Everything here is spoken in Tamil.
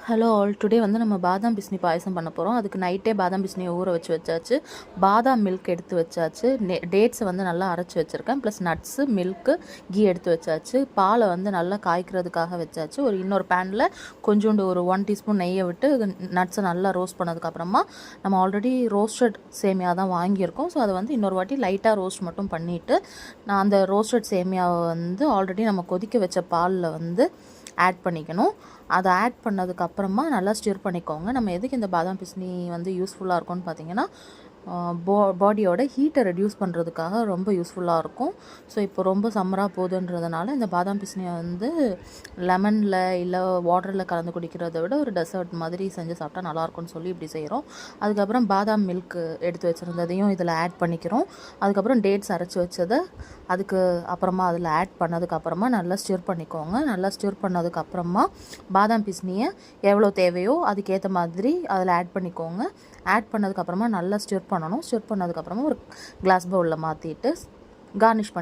ஹலோ ஆல், டுடே வந்து நம்ம பாதாம் பிஸ்னி பாயசம் பண்ண போகிறோம். அதுக்கு நைட்டே பாதாம் பிஸ்னியை ஊற வச்சாச்சு. பாதாம் மில்க் எடுத்து வச்சாச்சு. டேட்ஸை வந்து நல்லா அரைச்சி வச்சுருக்கேன். ப்ளஸ் நட்ஸு, மில்க்கு, கீ எடுத்து வச்சாச்சு. பாலை வந்து நல்லா காய்க்கிறதுக்காக வச்சாச்சு. இன்னொரு பேனில் கொஞ்சோண்டு ஒரு 1 டீஸ்பூன் நெய்யை விட்டு நட்ஸை நல்லா ரோஸ்ட் பண்ணதுக்கப்புறமா நம்ம ஆல்ரெடி ரோஸ்டட் சேமியா தான் வாங்கியிருக்கோம். ஸோ அதை வந்து இன்னொரு வாட்டி லைட்டாக ரோஸ்ட் மட்டும் பண்ணிவிட்டு நான் அந்த ரோஸ்டட் சேமியாவை வந்து ஆல்ரெடி நம்ம கொதிக்க வச்ச பாலில் வந்து ஆட் பண்ணிக்கணும். அதை ஆட் பண்ணதுக்கப்புறமா நல்லா ஸ்டிர் பண்ணிக்கோங்க. நம்ம எதுக்கு இந்த பாதாம் பிஸ்னி வந்து யூஸ்ஃபுல்லாக இருக்கும்னு பார்த்தீங்கன்னா, பாடியோட ஹீட்டை ரெடியூஸ் பண்ணுறதுக்காக ரொம்ப யூஸ்ஃபுல்லாக இருக்கும். ஸோ இப்போ ரொம்ப சம்மராக போகுதுன்றதுனால இந்த பாதாம் பிஸ்னியை வந்து லெமனில் இல்லை வாட்டரில் கலந்து குடிக்கிறத விட ஒரு டெசர்ட் மாதிரி செஞ்சு சாப்பிட்டா நல்லாயிருக்கும்னு சொல்லி இப்படி செய்கிறோம். அதுக்கப்புறம் பாதாம் மில்க் எடுத்து வச்சுருந்ததையும் இதில் ஆட் பண்ணிக்கிறோம். அதுக்கப்புறம் டேட்ஸ் அரைச்சி வச்சதை அதுக்கு அப்புறமா அதில் ஆட் பண்ணதுக்கப்புறமா நல்லா ஸ்டிர் பண்ணிக்கோங்க. நல்லா ஸ்டிர் பண்ணதுக்கப்புறமா பாதாம் பிஸ்னியை எவ்வளோ தேவையோ அதுக்கேற்ற மாதிரி அதில் ஆட் பண்ணிக்கோங்க. ஆட் பண்ணதுக்கப்புறமா நல்லா ஸ்டிர் பண்ணணும். ஸ்டிர் பண்ணதுக்கப்புறமா ஒரு கிளாஸ் பவுலில் மாற்றிட்டு கார்னிஷ்